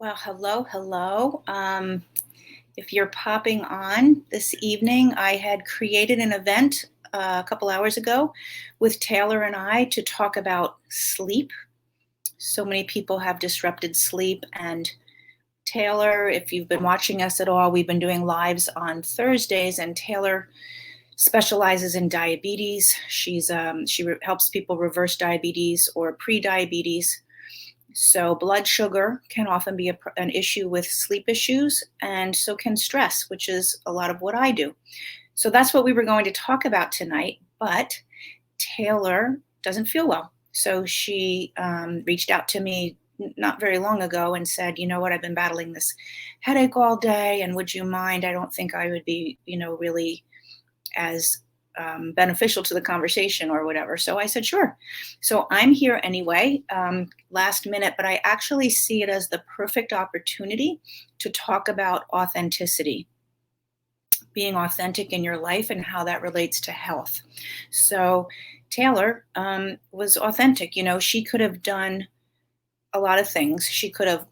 Well, hello, hello. If you're popping on this evening, I had created an event a couple hours ago with Taylor and I to talk about sleep. So many people have disrupted sleep. And Taylor, if you've been watching us at all, we've been doing lives on Thursdays, and Taylor specializes in diabetes. She helps people reverse diabetes or pre-diabetes. So, blood sugar can often be an issue with sleep issues, and so can stress, which is a lot of what I do. So, that's what we were going to talk about tonight. But Taylor doesn't feel well. So, she reached out to me not very long ago and said, "You know what? I've been battling this headache all day, and would you mind? I don't think I would be, really as beneficial to the conversation or whatever." So I said, sure. So I'm here anyway, last minute, but I actually see it as the perfect opportunity to talk about authenticity, being authentic in your life and how that relates to health. So Taylor was authentic. She could have done a lot of things. She could have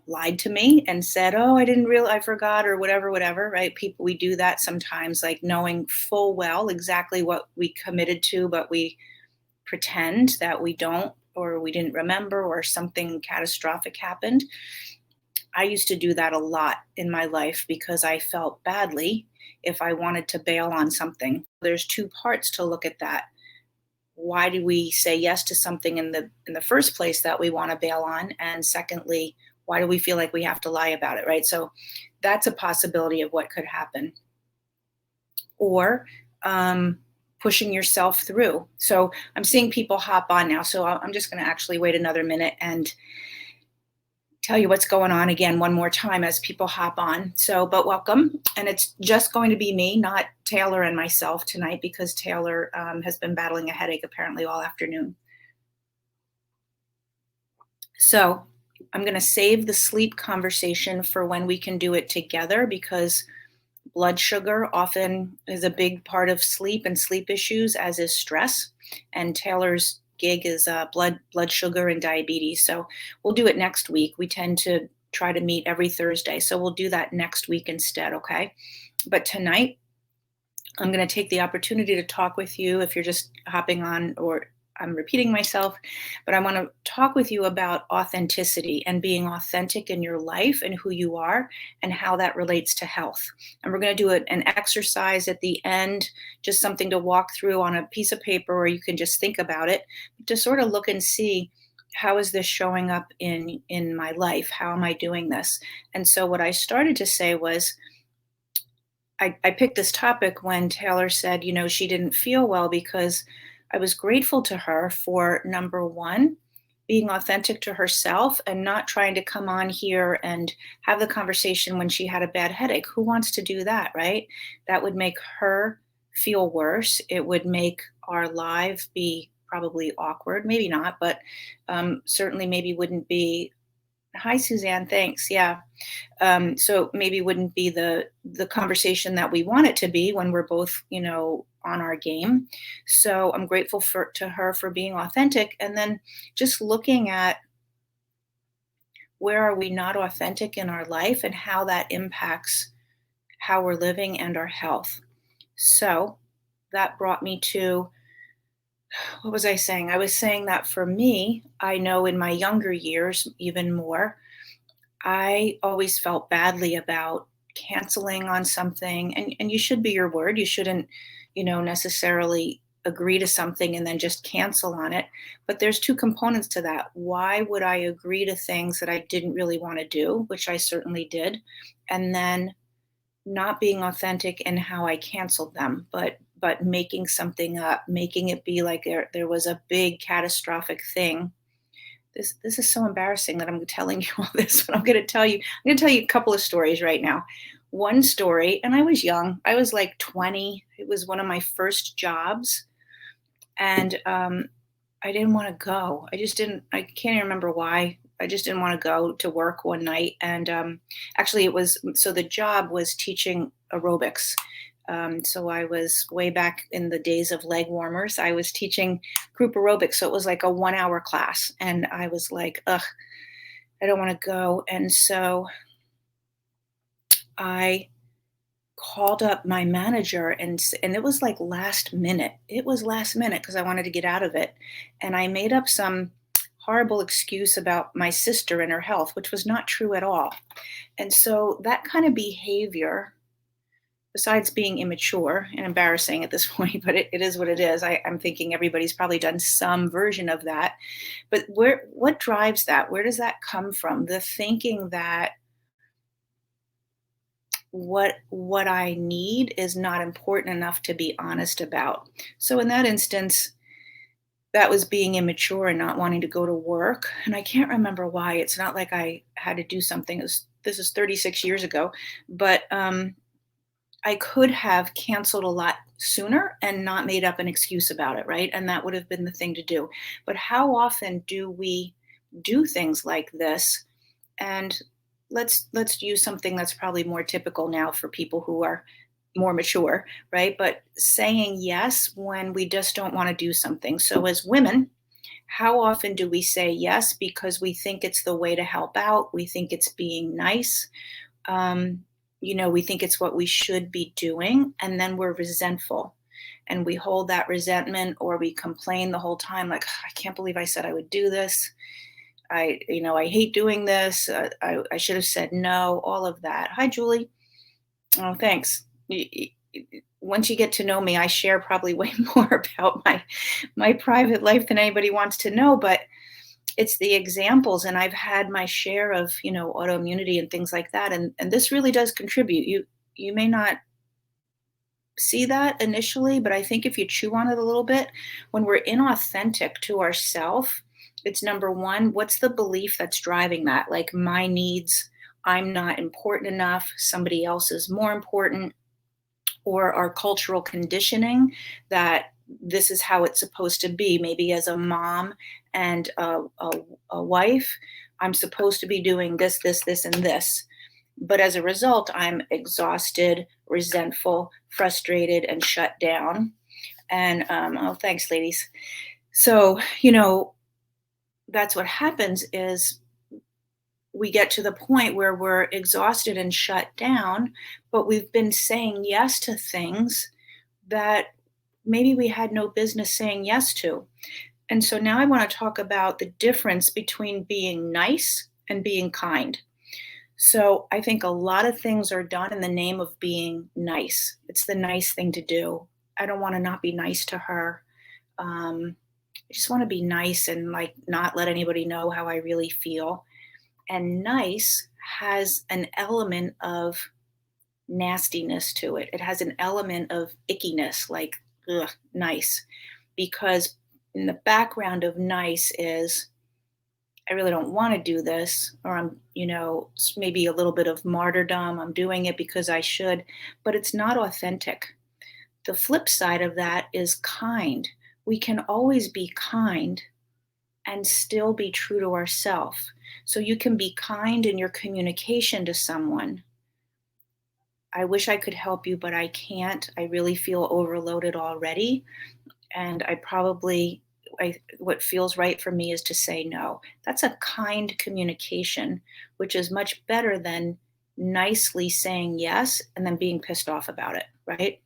lied to me and said, "Oh, I didn't realize, I forgot," or whatever, whatever, right? People, we do that sometimes, like knowing full well exactly what we committed to, but we pretend that we don't, or we didn't remember, or something catastrophic happened. I used to do that a lot in my life because I felt badly if I wanted to bail on something. There's two parts to look at that. Why do we say yes to something in the first place that we want to bail on? And secondly, why do we feel like we have to lie about it, right? So that's a possibility of what could happen. Or pushing yourself through. So I'm seeing people hop on now. So I'm just going to actually wait another minute and tell you what's going on again one more time as people hop on. So, but welcome. And it's just going to be me, not Taylor and myself tonight, because Taylor has been battling a headache apparently all afternoon. So I'm going to save the sleep conversation for when we can do it together, because blood sugar often is a big part of sleep and sleep issues, as is stress. And Taylor's gig is blood sugar and diabetes. So we'll do it next week. We tend to try to meet every Thursday. So we'll do that next week instead, okay? But tonight, I'm going to take the opportunity to talk with you. If you're just hopping on, or I'm repeating myself, but I want to talk with you about authenticity and being authentic in your life and who you are and how that relates to health. And we're going to do an exercise at the end, just something to walk through on a piece of paper, or you can just think about it, to sort of look and see, how is this showing up in my life? How am I doing this? And so what I started to say was, I picked this topic when Taylor said, she didn't feel well, because I was grateful to her for, number one, being authentic to herself and not trying to come on here and have the conversation when she had a bad headache. Who wants to do that, right? That would make her feel worse. It would make our live be probably awkward, maybe not, but certainly maybe wouldn't be. Hi, Suzanne. Thanks. Yeah. So maybe wouldn't be the conversation that we want it to be when we're both, on our game. So I'm grateful to her for being authentic, and then just looking at, where are we not authentic in our life and how that impacts how we're living and our health. So that brought me to, what was I saying? I was saying that for me, I know in my younger years, even more, I always felt badly about canceling on something, and you should be your word. You shouldn't, necessarily agree to something and then just cancel on it. But there's two components to that. Why would I agree to things that I didn't really want to do, which I certainly did, and then not being authentic in how I canceled them, but making something up, making it be like there was a big catastrophic thing. This is so embarrassing that I'm telling you all this, but I'm going to tell you a couple of stories right now. One story, and I was young. I was like 20. It was one of my first jobs, and I didn't want to go. I can't even remember why. I just didn't want to go to work one night. And actually, the job was teaching aerobics. So I was way back in the days of leg warmers. I was teaching group aerobics. So it was like a 1 hour class. And I was like, ugh, I don't want to go. And so I called up my manager and it was like last minute. It was last minute because I wanted to get out of it. And I made up some horrible excuse about my sister and her health, which was not true at all. And so that kind of behavior, besides being immature and embarrassing at this point, but it is what it is. I'm thinking everybody's probably done some version of that. But what drives that? Where does that come from? The thinking that what I need is not important enough to be honest about. So in that instance, that was being immature and not wanting to go to work. And I can't remember why. It's not like I had to do something. This is 36 years ago, but I could have canceled a lot sooner and not made up an excuse about it, right? And that would have been the thing to do. But how often do we do things like this? And let's use something that's probably more typical now for people who are more mature, right? But saying yes when we just don't want to do something. So as women, how often do we say yes because we think it's the way to help out? We think it's being nice. Um, we think it's what we should be doing, and then we're resentful. And we hold that resentment or we complain the whole time, like, I can't believe I said I would do this. I hate doing this. I should have said no, all of that. Hi, Julie. Oh, thanks. Once you get to know me, I share probably way more about my private life than anybody wants to know, but it's the examples. And I've had my share of, autoimmunity and things like that. And this really does contribute. You may not see that initially, but I think if you chew on it a little bit, when we're inauthentic to ourself, it's number one, what's the belief that's driving that? Like my needs, I'm not important enough, somebody else is more important, or our cultural conditioning that this is how it's supposed to be. Maybe as a mom and a wife, I'm supposed to be doing this, this, this, and this. But as a result, I'm exhausted, resentful, frustrated, and shut down. And oh, thanks, ladies. So, that's what happens is we get to the point where we're exhausted and shut down, but we've been saying yes to things that maybe we had no business saying yes to. And so now I want to talk about the difference between being nice and being kind. So I think a lot of things are done in the name of being nice. It's the nice thing to do. I don't want to not be nice to her. I just want to be nice and like not let anybody know how I really feel. And nice has an element of nastiness to it. It has an element of ickiness, like, ugh, nice. Because in the background of nice is, I really don't want to do this, or I'm, maybe a little bit of martyrdom. I'm doing it because I should, but it's not authentic. The flip side of that is kind. We can always be kind and still be true to ourselves. So you can be kind in your communication to someone. I wish I could help you, but I can't. I really feel overloaded already. And what feels right for me is to say no. That's a kind communication, which is much better than nicely saying yes and then being pissed off about it, right?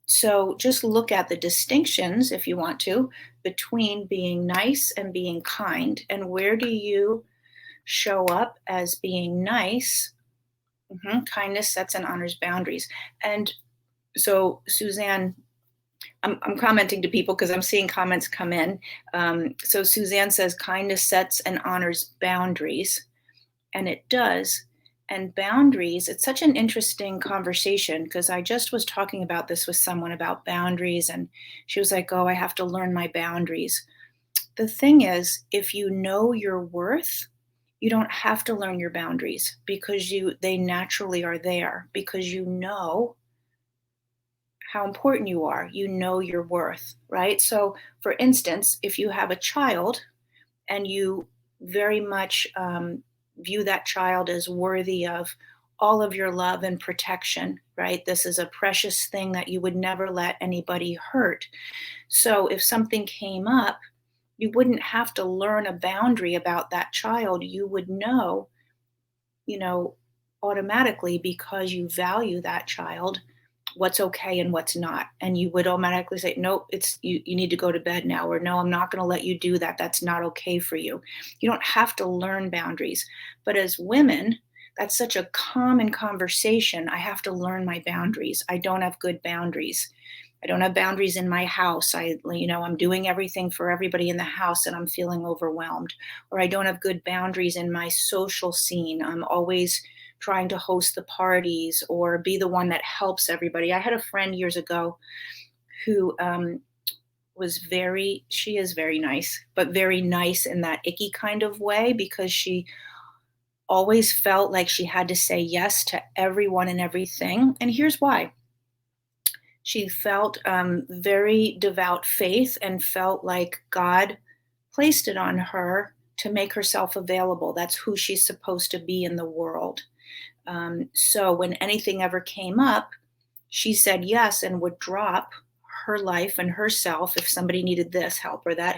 So just look at the distinctions, if you want to, between being nice and being kind. And where do you show up as being nice? Kindness sets and honors boundaries. And so, Suzanne, I'm commenting to people because I'm seeing comments come in. So Suzanne says kindness sets and honors boundaries, and it does. And boundaries, it's such an interesting conversation because I just was talking about this with someone about boundaries, and she was like, oh, I have to learn my boundaries. The thing is, if you know your worth, you don't have to learn your boundaries because they naturally are there because you know how important you are. You know your worth, right? So, for instance, if you have a child and you very much view that child as worthy of all of your love and protection, right? This is a precious thing that you would never let anybody hurt. So, if something came up You wouldn't have to learn a boundary about that child. You would know, you know, automatically, because you value that child, what's okay and what's not. And you would automatically say, nope, you need to go to bed now, or no, I'm not going to let you do that. That's not okay for you. You don't have to learn boundaries. But as women, that's such a common conversation. I have to learn my boundaries. I don't have good boundaries. I don't have boundaries in my house. I'm doing everything for everybody in the house and I'm feeling overwhelmed. Or I don't have good boundaries in my social scene. I'm always trying to host the parties or be the one that helps everybody. I had a friend years ago who she is very nice, but very nice in that icky kind of way, because she always felt like she had to say yes to everyone and everything. And here's why. She felt very devout faith and felt like God placed it on her to make herself available. That's who she's supposed to be in the world. So when anything ever came up, she said yes and would drop her life and herself if somebody needed this help or that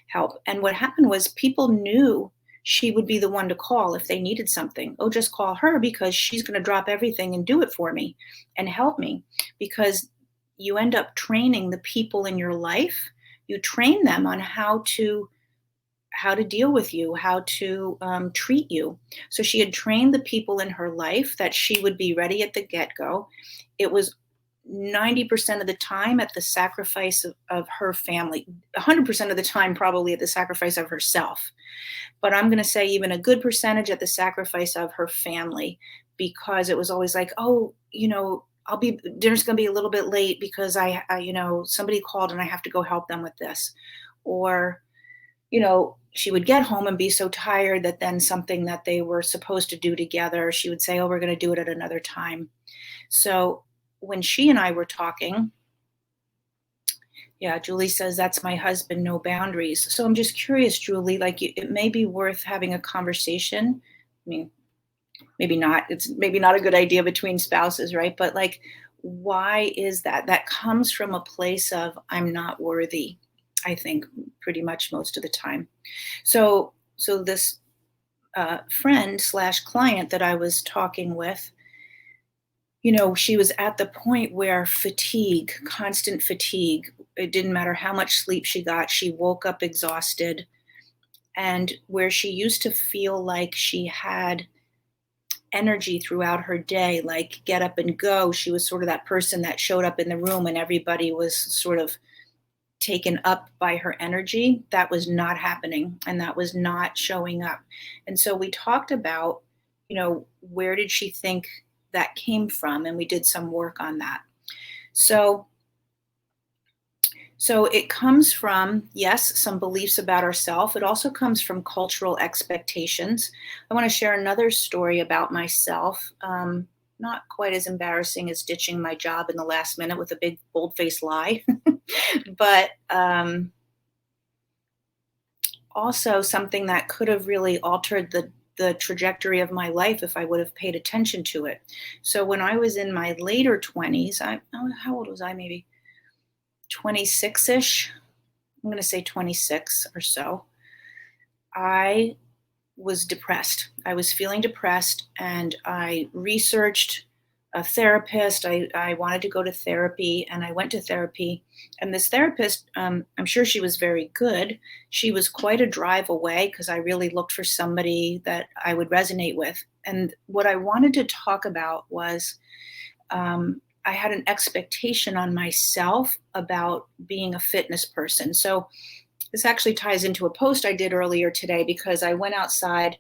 help. And what happened was people knew she would be the one to call if they needed something. Oh, just call her because she's going to drop everything and do it for me and help me. Because you end up training the people in your life. You train them on how to deal with you, how to treat you. So she had trained the people in her life that she would be ready at the get-go. It was 90% of the time at the sacrifice of her family, 100% of the time probably at the sacrifice of herself. But I'm going to say even a good percentage at the sacrifice of her family, because it was always like, oh, dinner's going to be a little bit late because somebody called and I have to go help them with this. Or, she would get home and be so tired that then something that they were supposed to do together, she would say, oh, we're going to do it at another time. So when she and I were talking, yeah, Julie says, that's my husband, no boundaries. So I'm just curious, Julie, like it may be worth having a conversation. I mean, maybe not. It's maybe not a good idea between spouses, right? But like, why is that? That comes from a place of I'm not worthy, I think, pretty much most of the time. So this friend slash client that I was talking with, she was at the point where constant fatigue, it didn't matter how much sleep she got, she woke up exhausted. And where she used to feel like she had energy throughout her day, like get up and go, she was sort of that person that showed up in the room and everybody was sort of taken up by her energy. That was not happening and that was not showing up. And so we talked about, where did she think that came from? And we did some work on that. So it comes from, yes, some beliefs about ourselves. It also comes from cultural expectations. I want to share another story about myself. Not quite as embarrassing as ditching my job in the last minute with a big bold-faced lie, but also something that could have really altered the trajectory of my life if I would have paid attention to it. So when I was in my later 20s, how old was I? Maybe 26-ish. I'm going to say 26 or so. I was depressed. I was feeling depressed and I researched a therapist. I wanted to go to therapy and I went to therapy. And this therapist, I'm sure she was very good. She was quite a drive away because I really looked for somebody that I would resonate with. And what I wanted to talk about was I had an expectation on myself about being a fitness person. So this actually ties into a post I did earlier today because I went outside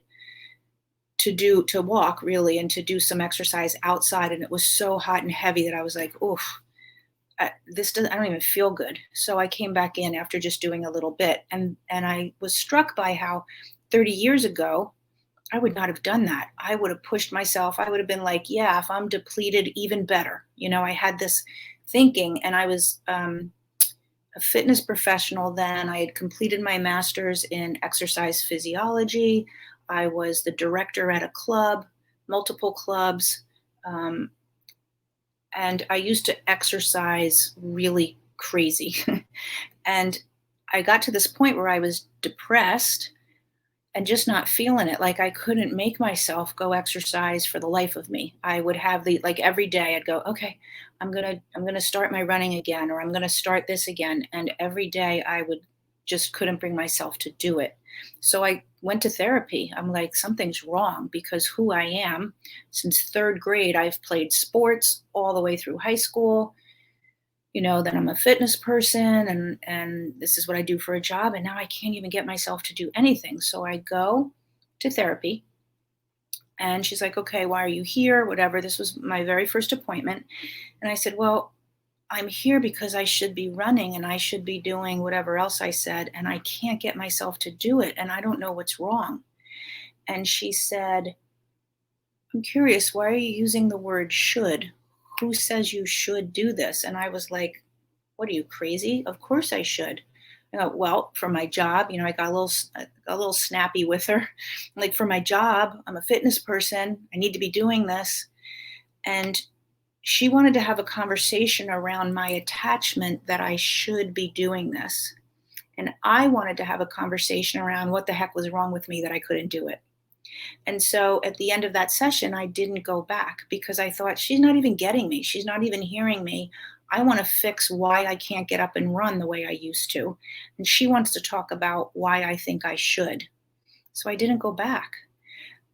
to walk really and to do some exercise outside, and it was so hot and heavy that I was like, oof, I don't even feel good. So I came back in after just doing a little bit, and I was struck by how 30 years ago I would not have done that. I would have pushed myself. I would have been like, yeah, if I'm depleted, even better. I had this thinking, and I was a fitness professional then. I had completed my master's in exercise physiology. I was the director at a club, multiple clubs. And I used to exercise really crazy. And I got to this point where I was depressed and just not feeling it. Like I couldn't make myself go exercise for the life of me. I would have like every day I'd go, okay, I'm going to start my running again, or I'm going to start this again. And every day I would just couldn't bring myself to do it. So I went to therapy. I'm like, something's wrong because who I am since third grade, I've played sports all the way through high school. Then I'm a fitness person and this is what I do for a job. And now I can't even get myself to do anything. So I go to therapy and she's like, okay, why are you here? Whatever. This was my very first appointment. And I said, well, I'm here because I should be running and I should be doing whatever else I said. And I can't get myself to do it. And I don't know what's wrong. And she said, I'm curious, why are you using the word should? Who says you should do this? And I was like, what are you, crazy? Of course I should. I go, well, for my job, I got a little snappy with her. Like, for my job, I'm a fitness person. I need to be doing this. And she wanted to have a conversation around my attachment that I should be doing this. And I wanted to have a conversation around what the heck was wrong with me that I couldn't do it. And so at the end of that session, I didn't go back because I thought, she's not even getting me. She's not even hearing me. I want to fix why I can't get up and run the way I used to. And she wants to talk about why I think I should. So I didn't go back.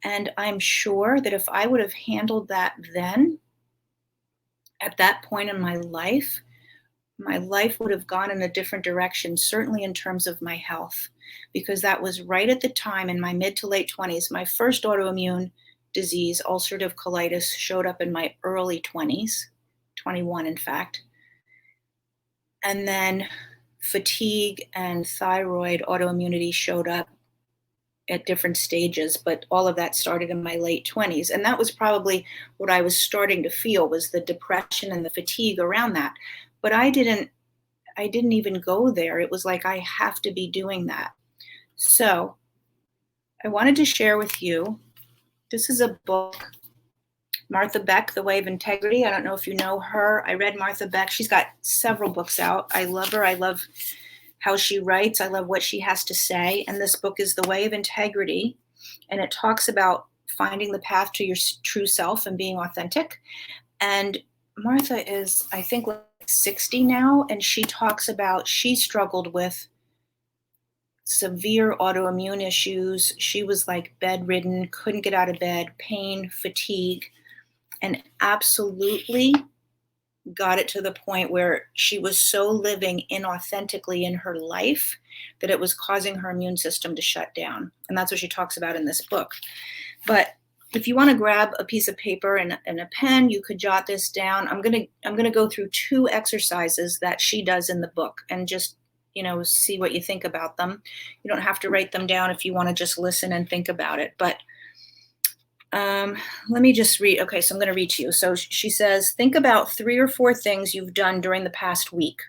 And I'm sure that if I would have handled that then, at that point in my life would have gone in a different direction, certainly in terms of my health, because that was right at the time in my mid to late 20s. My first autoimmune disease, ulcerative colitis, showed up in my early 20s, 21 in fact. And then fatigue and thyroid autoimmunity showed up at different stages, but all of that started in my late 20s. And that was probably what I was starting to feel, was the depression and the fatigue around that. But I didn't even go there. It was like, I have to be doing that. So I wanted to share with you, this is a book, Martha Beck, The Way of Integrity. I don't know if you know her. I read Martha Beck. She's got several books out. I love her. I love how she writes. I love what she has to say. And this book is The Way of Integrity. And it talks about finding the path to your true self and being authentic. And Martha is, I think, like 60 now. And she talks about, she struggled with severe autoimmune issues. She was like bedridden, couldn't get out of bed, pain, fatigue, and absolutely got it to the point where she was so living inauthentically in her life that it was causing her immune system to shut down. And that's what she talks about in this book. But if you want to grab a piece of paper and a pen, you could jot this down. I'm gonna go through 2 exercises that she does in the book and just, see what you think about them. You don't have to write them down if you want to just listen and think about it. But let me just read. Okay, so I'm going to read to you. So she says, think about 3 or 4 things you've done during the past week.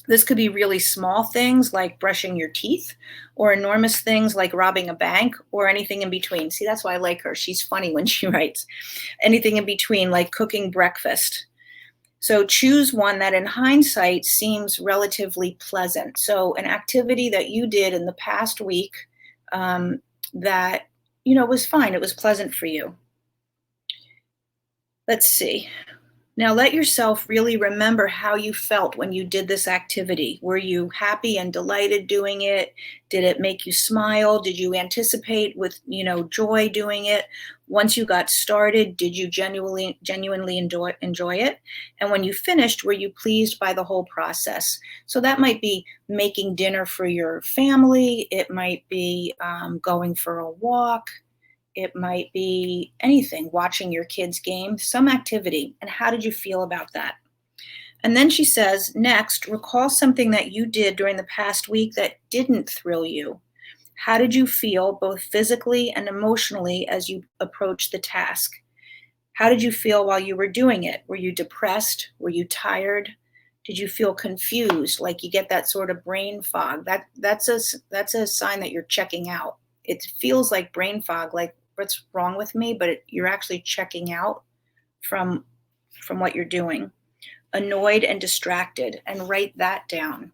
This could be really small things like brushing your teeth, or enormous things like robbing a bank, or anything in between. See, that's why I like her. She's funny when she writes. Anything in between, like cooking breakfast. So choose one that in hindsight seems relatively pleasant. So an activity that you did in the past week that was fine. It was pleasant for you. Let's see. Now let yourself really remember how you felt when you did this activity. Were you happy and delighted doing it? Did it make you smile? Did you anticipate with, joy doing it? Once you got started, did you genuinely enjoy it? And when you finished, were you pleased by the whole process? So that might be making dinner for your family. It might be going for a walk. It might be anything, watching your kids' game, some activity. And how did you feel about that? And then she says, next, recall something that you did during the past week that didn't thrill you. How did you feel both physically and emotionally as you approached the task? How did you feel while you were doing it? Were you depressed? Were you tired? Did you feel confused? Like you get that sort of brain fog? That's a sign that you're checking out. It feels like brain fog, like what's wrong with me, but you're actually checking out from what you're doing. Annoyed and distracted, and write that down.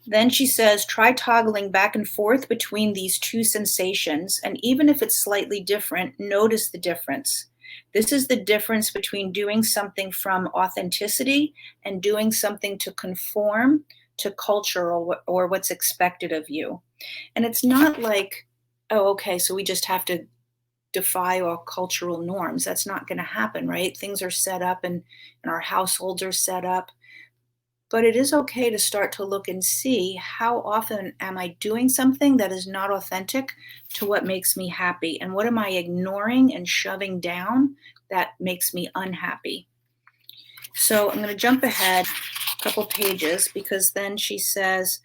Then she says, try toggling back and forth between these two sensations. And even if it's slightly different, notice the difference. This is the difference between doing something from authenticity and doing something to conform to culture or what's expected of you. And it's not like, oh, okay, so we just have to defy all cultural norms. That's not going to happen, right? Things are set up and our households are set up. But it is okay to start to look and see how often am I doing something that is not authentic to what makes me happy? And what am I ignoring and shoving down that makes me unhappy? So I'm going to jump ahead a couple pages because then she says,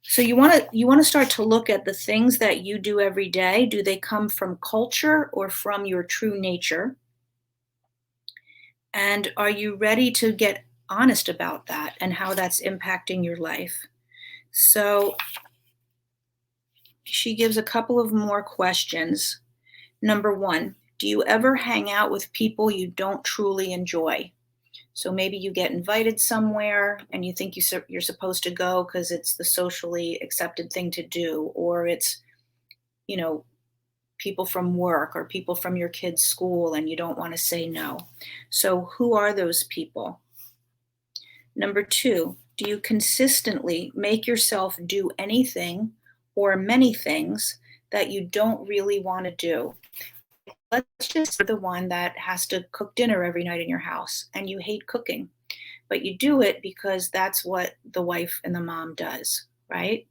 so you want to start to look at the things that you do every day. Do they come from culture or from your true nature? And are you ready to get honest about that and how that's impacting your life? So she gives a couple of more questions. Number one, do you ever hang out with people you don't truly enjoy? So maybe you get invited somewhere and you think you're supposed to go because it's the socially accepted thing to do, or it's, you know, people from work or people from your kid's school and you don't want to say no. So who are those people? Number two, do you consistently make yourself do anything or many things that you don't really want to do? Let's just say the one that has to cook dinner every night in your house and you hate cooking, but you do it because that's what the wife and the mom does, right?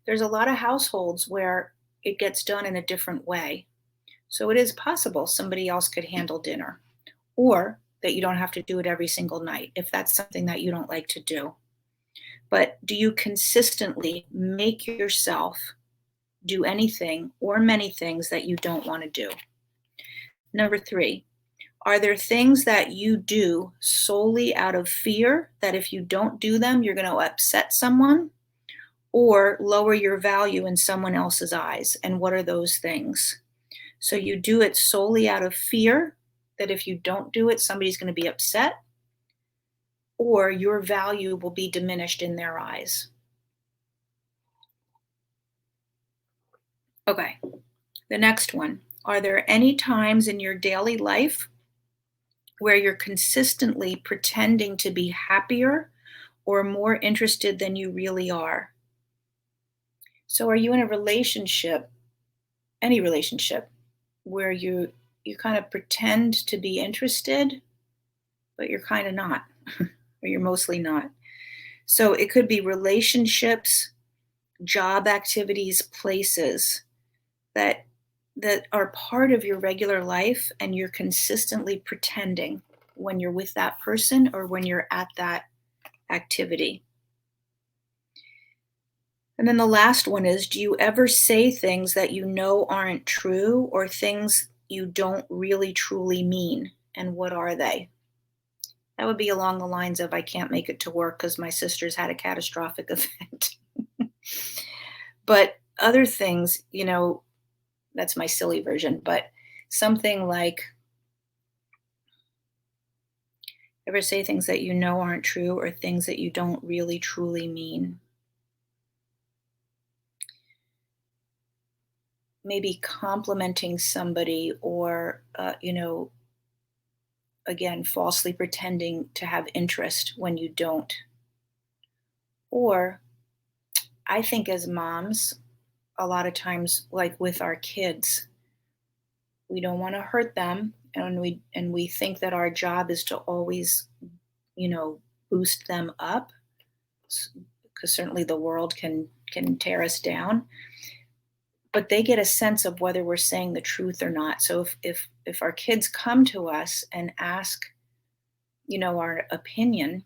There's a lot of households where it gets done in a different way. So it is possible somebody else could handle dinner, or that you don't have to do it every single night if that's something that you don't like to do. But do you consistently make yourself do anything or many things that you don't want to do? Number three, are there things that you do solely out of fear that if you don't do them, you're going to upset someone or lower your value in someone else's eyes? And what are those things? So you do it solely out of fear that if you don't do it, somebody's going to be upset or your value will be diminished in their eyes. Okay, the next one. Are there any times in your daily life where you're consistently pretending to be happier or more interested than you really are? So are you in a relationship, any relationship, where you kind of pretend to be interested, but you're kind of not, or you're mostly not? So it could be relationships, job activities, places that are part of your regular life and you're consistently pretending when you're with that person or when you're at that activity. And then the last one is, do you ever say things that you know aren't true or things you don't really truly mean? And what are they? That would be along the lines of, I can't make it to work because my sister's had a catastrophic event. But other things, that's my silly version, but something like, ever say things that you know aren't true or things that you don't really truly mean? Maybe complimenting somebody or, again, falsely pretending to have interest when you don't. Or I think as moms, a lot of times, like with our kids, we don't want to hurt them, and we think that our job is to always, boost them up, because certainly the world can tear us down. But they get a sense of whether we're saying the truth or not. So if our kids come to us and ask, our opinion,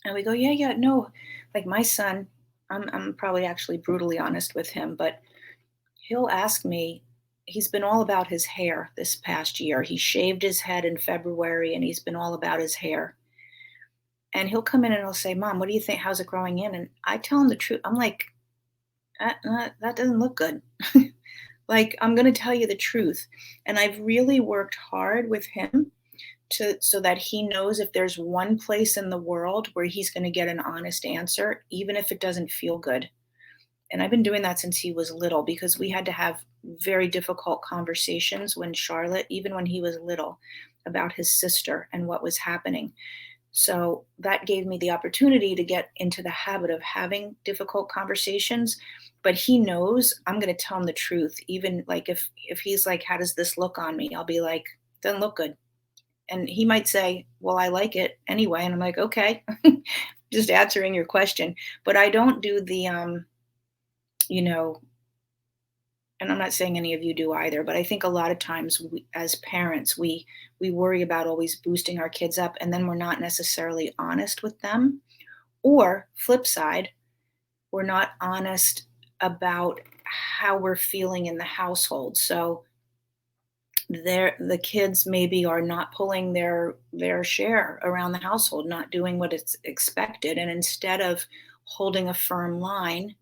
and we go, yeah, no, like my son, I'm probably actually brutally honest with him, but he'll ask me, he's been all about his hair this past year. He shaved his head in February and he's been all about his hair. And he'll come in and he'll say, Mom, what do you think? How's it growing in? And I tell him the truth. I'm like, that doesn't look good. Like, I'm going to tell you the truth. And I've really worked hard with him so that he knows if there's one place in the world where he's going to get an honest answer, even if it doesn't feel good. And I've been doing that since he was little because we had to have very difficult conversations when Charlotte, even when he was little, about his sister and what was happening. So that gave me the opportunity to get into the habit of having difficult conversations. But he knows I'm going to tell him the truth. Even like if he's like, "How does this look on me?" I'll be like, "Doesn't look good." And he might say, "Well, I like it anyway." And I'm like, "Okay." Just answering your question. But I don't do the you know, and I'm not saying any of you do either, but I think a lot of times as parents, we worry about always boosting our kids up, and then we're not necessarily honest with them. Or flip side, we're not honest about how we're feeling in the household. So the kids maybe are not pulling their share around the household, not doing what it's expected, and instead of holding a firm line,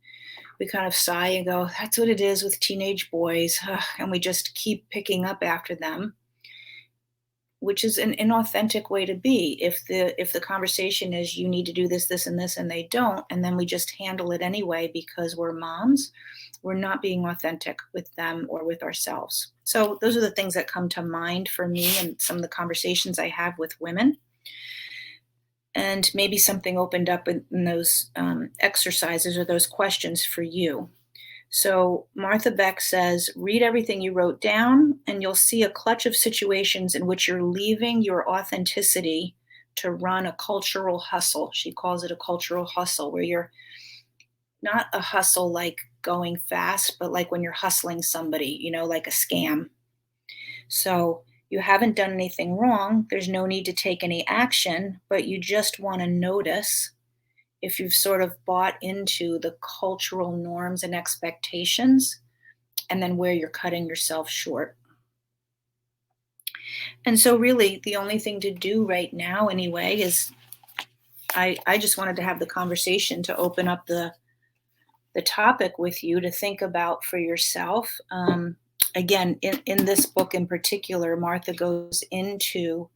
we kind of sigh and go, "That's what it is with teenage boys," and we just keep picking up after them, which is an inauthentic way to be. If the conversation is, "You need to do this, this, and this," and they don't, and then we just handle it anyway because we're moms, we're not being authentic with them or with ourselves. So those are the things that come to mind for me and some of the conversations I have with women. And maybe something opened up in those exercises or those questions for you. So Martha Beck says, read everything you wrote down, and you'll see a clutch of situations in which you're leaving your authenticity to run a cultural hustle. She calls it a cultural hustle, where you're not a hustle like going fast, but like when you're hustling somebody, like a scam. So you haven't done anything wrong. There's no need to take any action, but you just want to notice if you've sort of bought into the cultural norms and expectations, and then where you're cutting yourself short. And so, really, the only thing to do right now, anyway, is I just wanted to have the conversation to open up the topic with you to think about for yourself. Again, in this book in particular, Martha goes into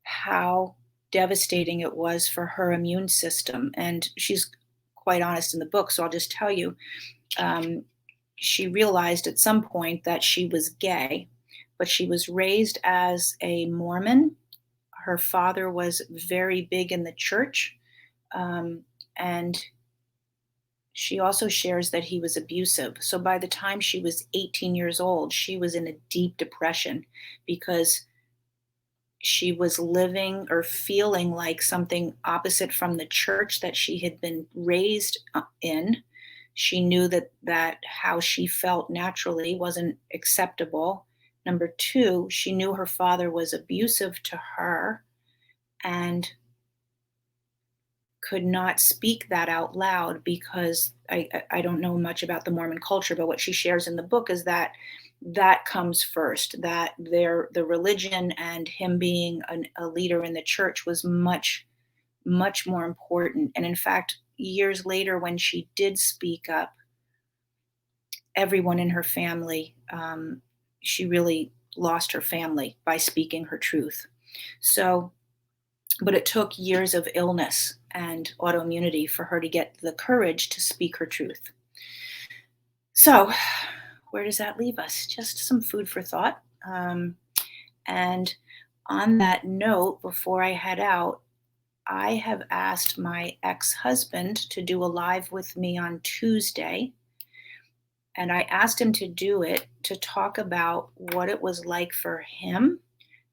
how devastating it was for her immune system. And she's quite honest in the book, so I'll just tell you. She realized at some point that she was gay, but she was raised as a Mormon. Her father was very big in the church. And she also shares that he was abusive. So by the time she was 18 years old, she was in a deep depression because she was living or feeling like something opposite from the church that she had been raised in. She knew that how she felt naturally wasn't acceptable. Number two, she knew her father was abusive to her and could not speak that out loud because I don't know much about the Mormon culture, but what she shares in the book is that comes first, that the religion and him being a leader in the church was much, much more important. And in fact, years later, when she did speak up, everyone in her family, she really lost her family by speaking her truth. So, but it took years of illness and autoimmunity for her to get the courage to speak her truth. So, where does that leave us? Just some food for thought. And on that note, before I head out, I have asked my ex-husband to do a live with me on Tuesday. And I asked him to do it to talk about what it was like for him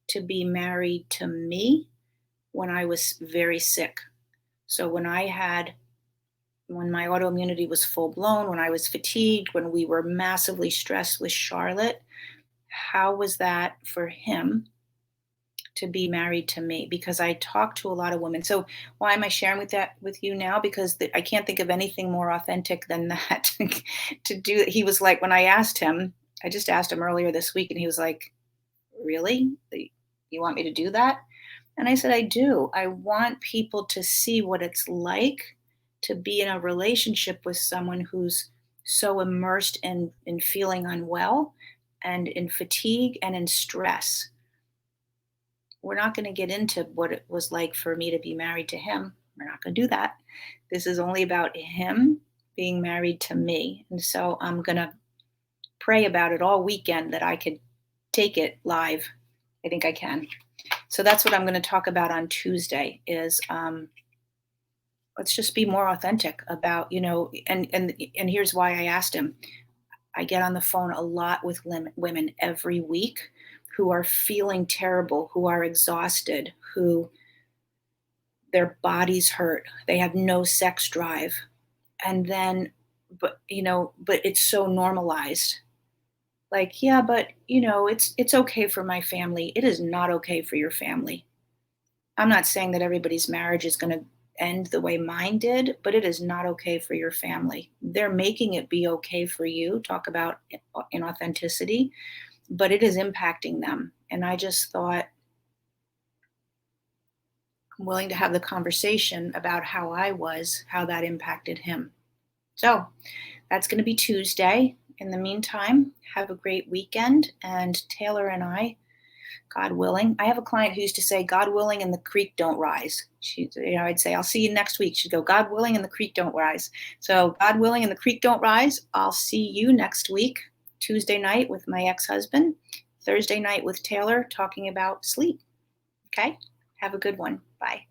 to be married to me when I was very sick. So when my autoimmunity was full blown, when I was fatigued, when we were massively stressed with Charlotte, how was that for him to be married to me? Because I talked to a lot of women. So why am I sharing that with you now? Because I can't think of anything more authentic than that to do. He was like, when I just asked him earlier this week, and he was like, "Really? You want me to do that?" And I said, "I do. I want people to see what it's like to be in a relationship with someone who's so immersed in feeling unwell and in fatigue and in stress." we're not going to get into what it was like for me to be married to him. We're not going to do that. This is only about him being married to me. And so I'm going to pray about it all weekend that I could take it live. I think I can. So that's what I'm going to talk about on Tuesday is let's just be more authentic about, and here's why I asked him. I get on the phone a lot with women every week who are feeling terrible, who are exhausted, who their bodies hurt, they have no sex drive. And then, but it's so normalized. Like, yeah, but it's okay for my family. It is not okay for your family. I'm not saying that everybody's marriage is going to end the way mine did, but it is not okay for your family. They're making it be okay for you. Talk about inauthenticity, but it is impacting them. And I just thought I'm willing to have the conversation about how I was, how that impacted him. So that's going to be Tuesday. In the meantime, have a great weekend. And Taylor and I, God willing, I have a client who used to say, God willing, and the creek don't rise. I'd say, I'll see you next week. She'd go, God willing, and the creek don't rise. So God willing, and the creek don't rise. I'll see you next week, Tuesday night with my ex-husband, Thursday night with Taylor talking about sleep. Okay. Have a good one. Bye.